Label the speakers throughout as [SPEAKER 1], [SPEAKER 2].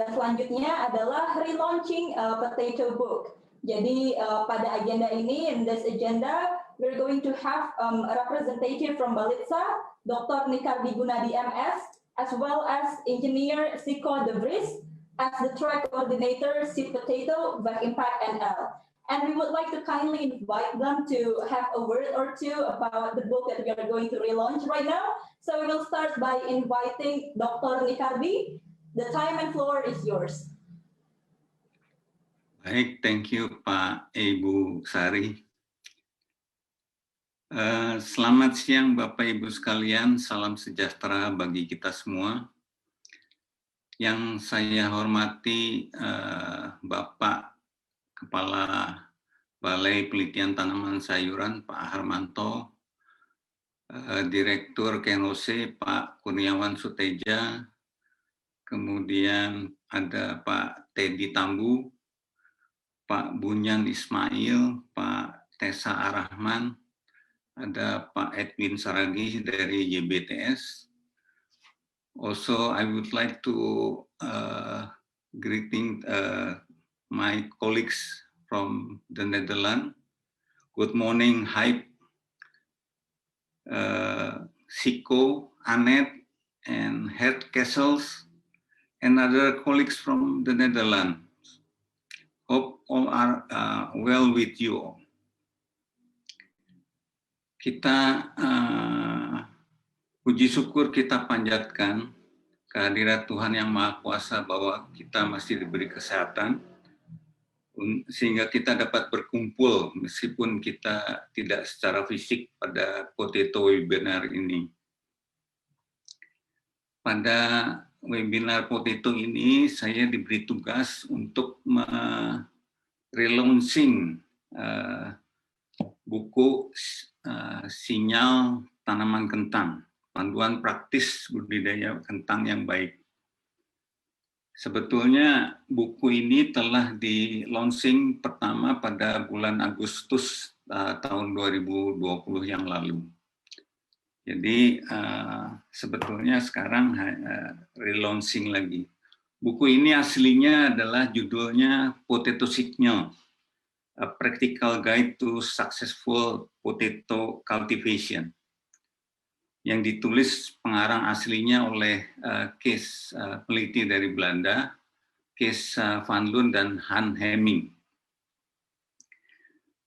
[SPEAKER 1] agenda selanjutnya adalah relaunching potato book. Jadi pada agenda ini, in this agenda, we're going to have a representative from Balitsa, Dr. Nikardi Gunadi MS, as well as Engineer Siko De Vries, as the track coordinator, Seed Potato, Back Impact NL. And we would like to kindly invite them to have a word or two about the book that we are going to relaunch right now. So we will start by inviting Dr. Nikardi. The time and floor is yours.
[SPEAKER 2] Baik, thank you Pak Ibu Sari. Selamat siang Bapak Ibu sekalian, salam sejahtera bagi kita semua. Yang saya hormati Bapak Kepala Balai Penelitian Tanaman Sayuran Pak Harmanto, Direktur Kenose Pak Kurniawan Suteja, kemudian ada Pak Teddy Tambu, Pak Bunyan Ismail, Pak Tessa Arahman, ada Pak Edwin Saragi dari YBTS. Also, I would like to greeting my colleagues from the Netherlands. Good morning, Hype, Siko, Annette, and Hert Kessels, and other colleagues from the Netherlands. Hope all are well with you all. Kita puji syukur kita panjatkan kehadirat Tuhan Yang Maha Kuasa bahwa kita masih diberi kesehatan sehingga kita dapat berkumpul meskipun kita tidak secara fisik pada Potato Webinar ini. Pada webinar Potato ini saya diberi tugas untuk relaunching buku Sinyal Tanaman Kentang, Panduan Praktis Budidaya Kentang yang Baik. Sebetulnya buku ini telah di-launching pertama pada bulan Agustus tahun 2020 yang lalu. Jadi sebetulnya sekarang relaunching lagi. Buku ini aslinya adalah judulnya Potato Signal, A Practical Guide to Successful Potato Cultivation, yang ditulis pengarang aslinya oleh Kees peneliti dari Belanda, Kees van Loon dan Han Hemming.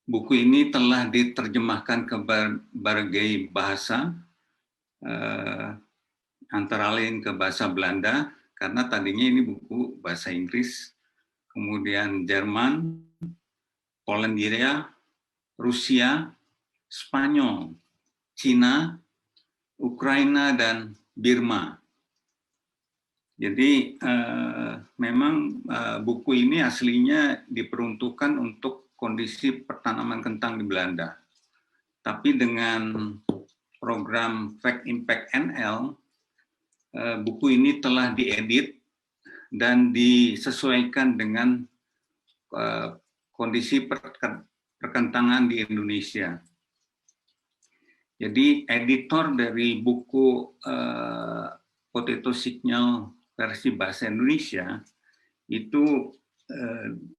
[SPEAKER 2] Buku ini telah diterjemahkan ke berbagai bahasa, antara lain ke bahasa Belanda, karena tadinya ini buku bahasa Inggris, kemudian Jerman, Polandia, Rusia, Spanyol, Cina, Ukraina, dan Birma. Jadi memang buku ini aslinya diperuntukkan untuk kondisi pertanaman kentang di Belanda. Tapi dengan program Back Impact NL, buku ini telah diedit dan disesuaikan dengan kondisi perkentangan di Indonesia. Jadi editor dari buku Potato Signal versi bahasa Indonesia itu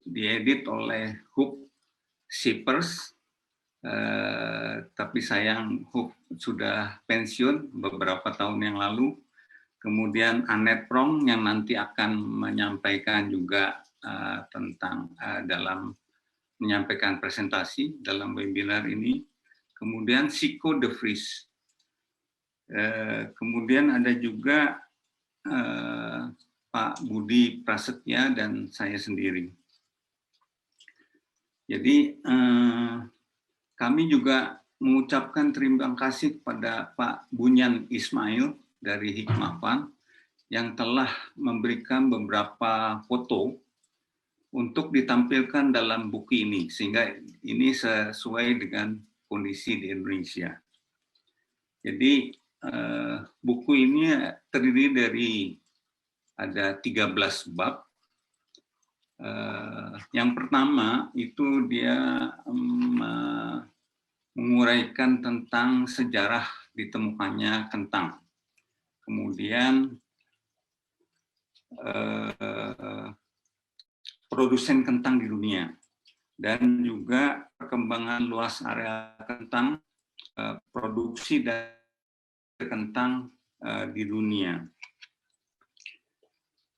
[SPEAKER 2] diedit oleh Huub Schippers, tapi sayang Huub sudah pensiun beberapa tahun yang lalu. Kemudian Annette Prong yang nanti akan menyampaikan juga tentang dalam menyampaikan presentasi dalam webinar ini. Kemudian Siko De Vries. Kemudian ada juga Pak Budi Prasetya dan saya sendiri. Jadi kami juga mengucapkan terima kasih kepada Pak Bunyan Ismail dari Hikmah Fund yang telah memberikan beberapa foto untuk ditampilkan dalam buku ini, sehingga ini sesuai dengan kondisi di Indonesia. Jadi buku ini terdiri dari ada 13 bab. Yang pertama itu dia menguraikan tentang sejarah ditemukannya kentang. Kemudian produsen kentang di dunia, dan juga perkembangan luas area kentang, produksi dan kentang di dunia.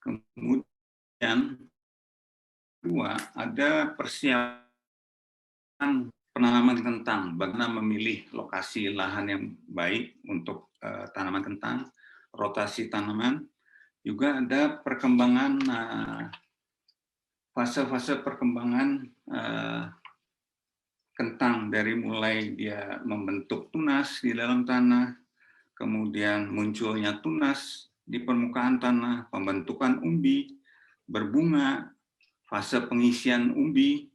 [SPEAKER 2] Kemudian kedua, ada persiapan penanaman kentang, bagaimana memilih lokasi lahan yang baik untuk tanaman kentang, rotasi tanaman, juga ada perkembangan fase-fase perkembangan kentang dari mulai dia membentuk tunas di dalam tanah, kemudian munculnya tunas di permukaan tanah, pembentukan umbi, berbunga, fase pengisian umbi,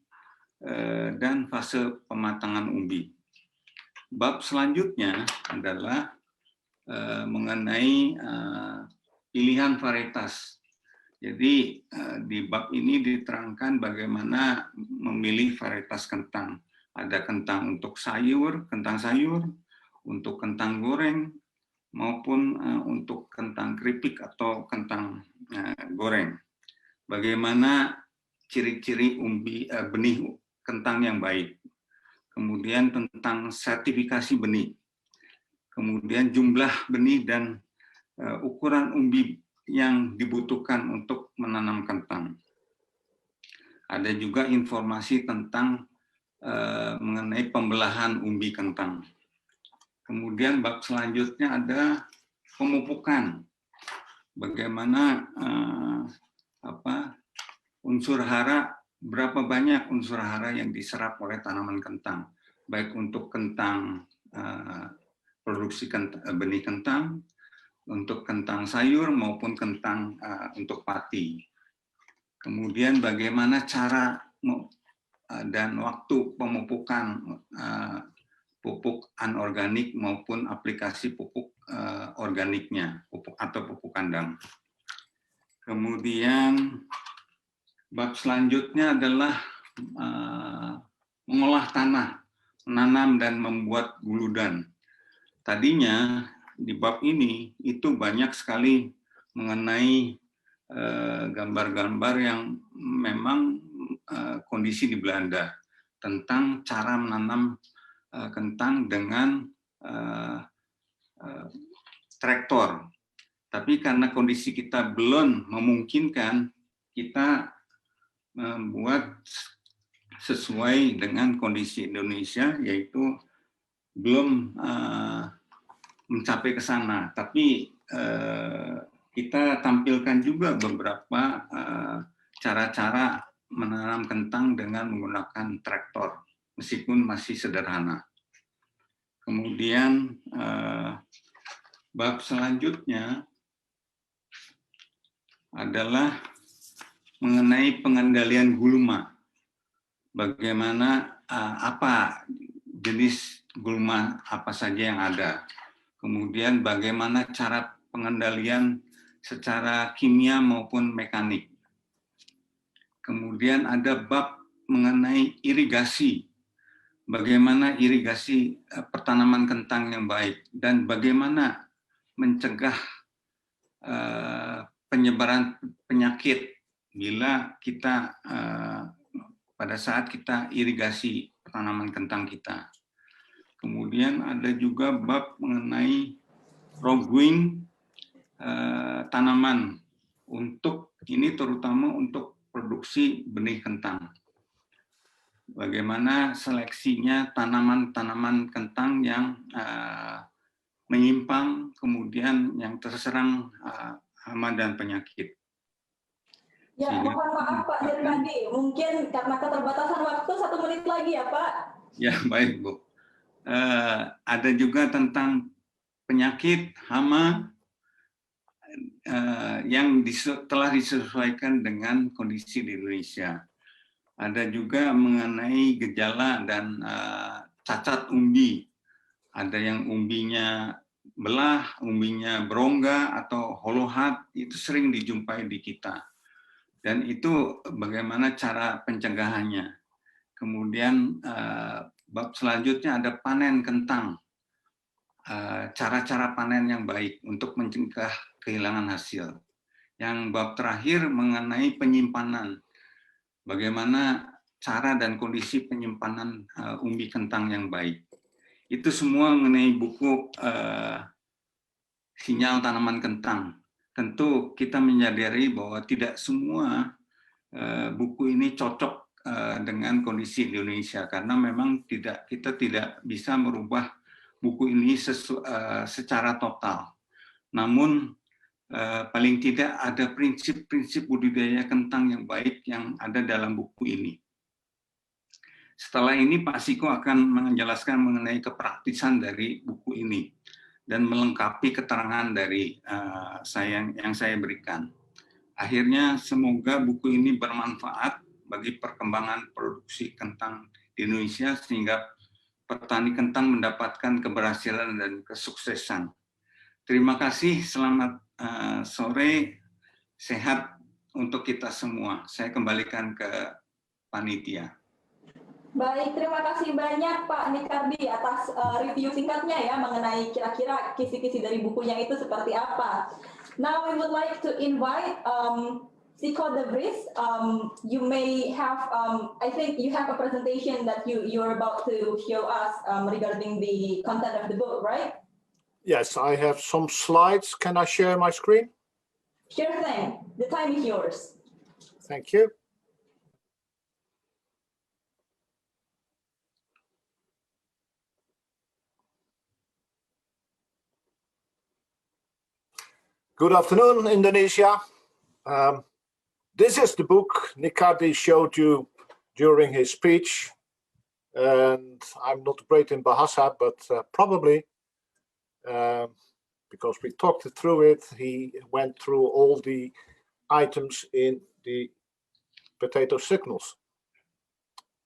[SPEAKER 2] dan fase pematangan umbi. Bab selanjutnya adalah mengenai pilihan varietas. Jadi di bab ini diterangkan bagaimana memilih varietas kentang. Ada kentang untuk sayur, kentang sayur, untuk kentang goreng, maupun untuk kentang keripik atau kentang goreng. Bagaimana ciri-ciri benih kentang yang baik. Kemudian tentang sertifikasi benih. Kemudian jumlah benih dan ukuran umbi yang dibutuhkan untuk menanam kentang. Ada juga informasi tentang mengenai pembelahan umbi kentang. Kemudian bab selanjutnya ada pemupukan. Bagaimana unsur hara, berapa banyak unsur hara yang diserap oleh tanaman kentang, baik untuk kentang produksi benih kentang, untuk kentang sayur maupun kentang untuk pati. Kemudian bagaimana cara dan waktu pemupukan pupuk anorganik maupun aplikasi pupuk organiknya, pupuk atau pupuk kandang. Kemudian bab selanjutnya adalah mengolah tanah, menanam dan membuat guludan. Tadinya di bab ini itu banyak sekali mengenai gambar-gambar yang memang kondisi di Belanda tentang cara menanam kentang dengan traktor. Tapi karena kondisi kita belum memungkinkan, kita membuat sesuai dengan kondisi Indonesia, yaitu belum mencapai ke sana. Tapi kita tampilkan juga beberapa cara-cara menanam kentang dengan menggunakan traktor, meskipun masih sederhana. Kemudian bab selanjutnya adalah mengenai pengendalian gulma. Bagaimana apa jenis gulma apa saja yang ada. Kemudian bagaimana cara pengendalian secara kimia maupun mekanik. Kemudian ada bab mengenai irigasi. Bagaimana irigasi pertanaman kentang yang baik dan bagaimana mencegah penyebaran penyakit bila kita pada saat kita irigasi tanaman kentang kita. Kemudian ada juga bab mengenai rogwing tanaman untuk ini terutama untuk produksi benih kentang. Bagaimana seleksinya tanaman-tanaman kentang yang menyimpang, kemudian yang terserang hama dan penyakit.
[SPEAKER 1] Ya, mohon maaf Pak Dirgandi, mungkin karena keterbatasan waktu 1 menit lagi ya Pak.
[SPEAKER 2] Ya, baik Bu. Ada juga tentang penyakit hama yang telah disesuaikan dengan kondisi di Indonesia. Ada juga mengenai gejala dan cacat umbi. Ada yang umbinya belah, umbinya berongga atau holohat, itu sering dijumpai di kita. Dan itu bagaimana cara pencegahannya. Kemudian bab selanjutnya ada panen kentang. Cara-cara panen yang baik untuk mencegah kehilangan hasil. Yang bab terakhir mengenai penyimpanan. bagaimana cara dan kondisi penyimpanan umbi kentang yang baik. Itu semua mengenai buku Sinyal Tanaman Kentang. Tentu kita menyadari bahwa tidak semua buku ini cocok dengan kondisi di Indonesia karena memang kita tidak bisa merubah buku ini secara total. Namun paling tidak ada prinsip-prinsip budidaya kentang yang baik yang ada dalam buku ini. Setelah ini Pak Siko akan menjelaskan mengenai kepraktisan dari buku ini dan melengkapi keterangan dari yang saya berikan. Akhirnya semoga buku ini bermanfaat bagi perkembangan produksi kentang di Indonesia sehingga petani kentang mendapatkan keberhasilan dan kesuksesan. Terima kasih, selamat sore, sehat untuk kita semua. Saya kembalikan ke panitia.
[SPEAKER 1] Baik, terima kasih banyak Pak Nikardi atas review singkatnya ya mengenai kira-kira kisi-kisi dari bukunya itu seperti apa. Now we would like to invite Siko De Vries. You may have, I think you have a presentation that you're about to show us regarding the content of the book, right?
[SPEAKER 3] Yes, I have some slides. Can I share my screen?
[SPEAKER 1] Sure thing. The time is yours.
[SPEAKER 3] Thank you. Good afternoon, Indonesia. This is the book Nikardi showed you during his speech. And I'm not great in Bahasa, but probably because we talked through it, he went through all the items in the potato signals.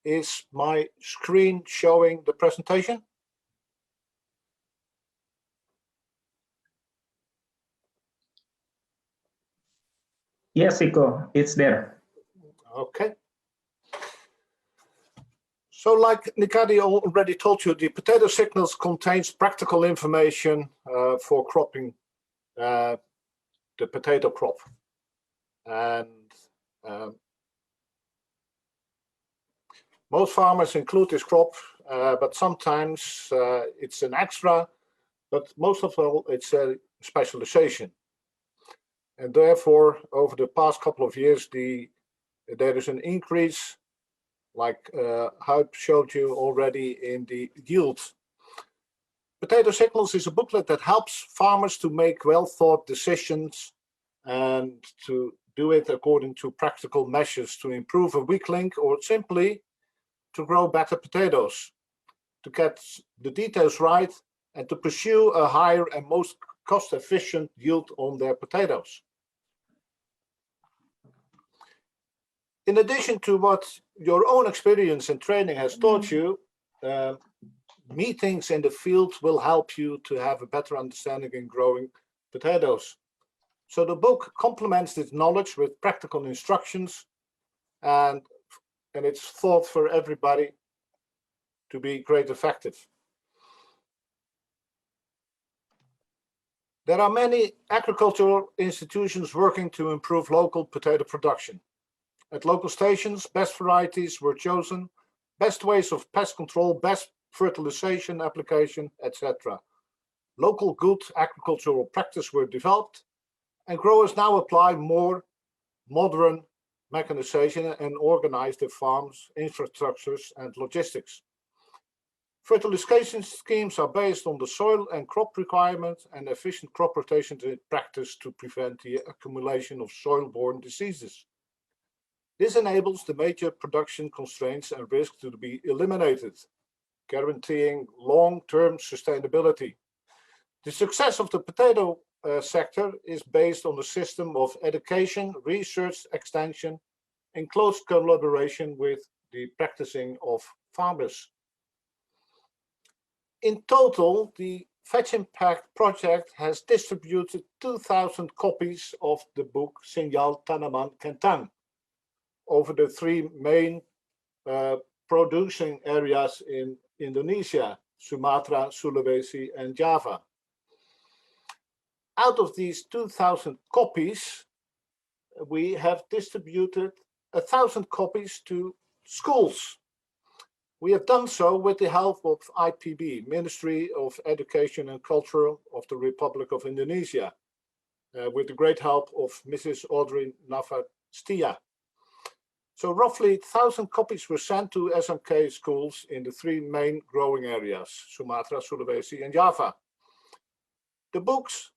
[SPEAKER 3] Is my screen showing the presentation?
[SPEAKER 4] Yes, Siko, it's there.
[SPEAKER 3] Okay. So like Nikardi already told you, the potato signals contains practical information for cropping the potato crop. And most farmers include this crop, but sometimes it's an extra, but most of all, it's a specialization. And therefore, over the past couple of years, there is an increase, like Huib showed you already, in the yield. Potato Signals is a booklet that helps farmers to make well-thought decisions and to do it according to practical measures to improve a weak link or simply to grow better potatoes, to get the details right and to pursue a higher and most cost-efficient yield on their potatoes. In addition to what your own experience and training has taught you, meetings in the field will help you to have a better understanding in growing potatoes. So the book complements this knowledge with practical instructions, and it's thought for everybody to be great effective. There are many agricultural institutions working to improve local potato production. At local stations, best varieties were chosen, best ways of pest control, best fertilization application, etc. Local good agricultural practice were developed, and growers now apply more modern mechanization and organize their farms, infrastructures, and logistics. Fertilization schemes are based on the soil and crop requirements and efficient crop rotation in practice to prevent the accumulation of soil-borne diseases. This enables the major production constraints and risks to be eliminated, guaranteeing long-term sustainability. The success of the potato sector is based on a system of education, research, extension, in close collaboration with the practicing of farmers. In total, the Fetch Impact project has distributed 2,000 copies of the book Sinyal Tanaman Kentang over the three main producing areas in Indonesia, Sumatra, Sulawesi, and Java. Out of these 2,000 copies, we have distributed 1,000 copies to schools. We have done so with the help of IPB, Ministry of Education and Culture of the Republic of Indonesia, with the great help of Mrs. Audrey Navastia. So roughly 1,000 copies were sent to SMK schools in the 3 main growing areas, Sumatra, Sulawesi, and Java. The books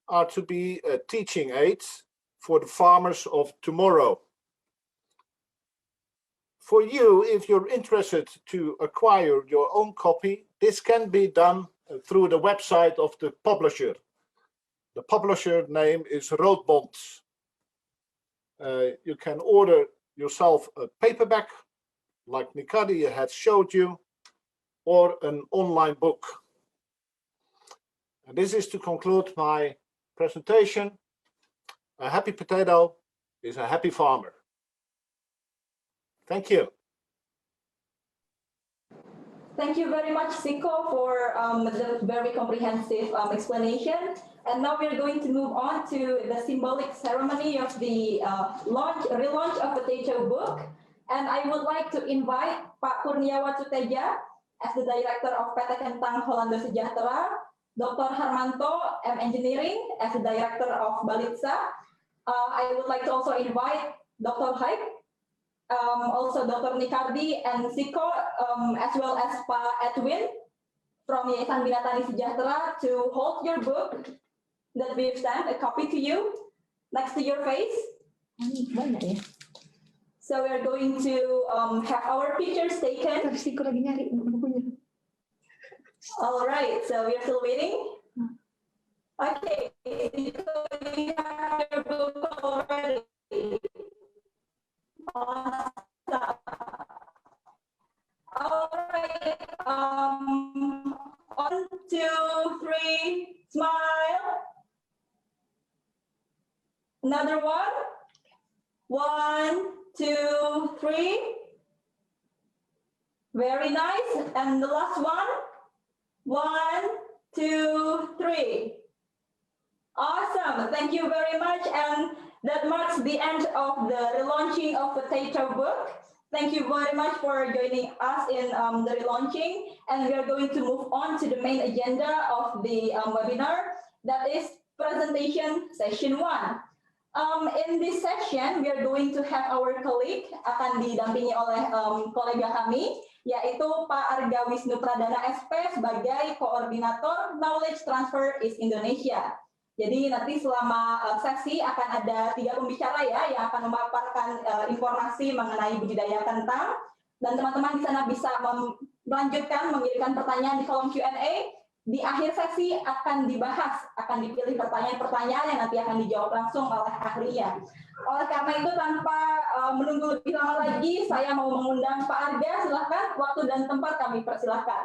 [SPEAKER 3] are to be teaching aids for the farmers of tomorrow. For you, if you're interested to acquire your own copy, this can be done through the website of the publisher. The publisher name is Roodbond. You can order yourself a paperback, like Nikadi had showed you, or an online book. And this is to conclude my presentation. A happy potato is a happy farmer. Thank you.
[SPEAKER 1] Thank you very much, Siko, for the very comprehensive explanation. And now we're going to move on to the symbolic ceremony of the relaunch of Potato Book. And I would like to invite Pak Kurniawan Suteja as the Director of PT Kentang Hollander Sejahtera, Dr. Harmanto, M Engineering, as the Director of Balitsa. I would like to also invite Dr. Haik, also Dr. Nikardi and Siko, as well as Pak Edwin from Yayasan Bina Tani Sejahtera to hold your book that we've sent, a copy to you, next to your face. So we're going to have our pictures taken. All right, so we're still waiting. Okay, so we have your book already. Awesome. All right, 1, 2, 3, smile. Another one. 1, 2, 3. Very nice. And the last one. 1, 2, 3. Awesome. Thank you very much. And that marks the end of the relaunching of Potato Book. Thank you very much for joining us in the relaunching. And we are going to move on to the main agenda of the webinar. That is presentation session 1. In this session, we are going to have our colleague, akan didampingi oleh kolega kami, yaitu Pak Arga Wisnu Pradana SP sebagai Koordinator Knowledge Transfer East Indonesia. Jadi nanti selama sesi akan ada 3 pembicara ya yang akan memaparkan informasi mengenai budidaya kentang, dan teman-teman di sana bisa melanjutkan mengirimkan pertanyaan di kolom Q&A. Di akhir sesi akan dibahas, akan dipilih pertanyaan-pertanyaan yang nanti akan dijawab langsung oleh ahlinya. Oleh karena itu, tanpa menunggu lebih lama lagi, saya mau mengundang Pak Arga. Silahkan, waktu dan tempat kami persilahkan.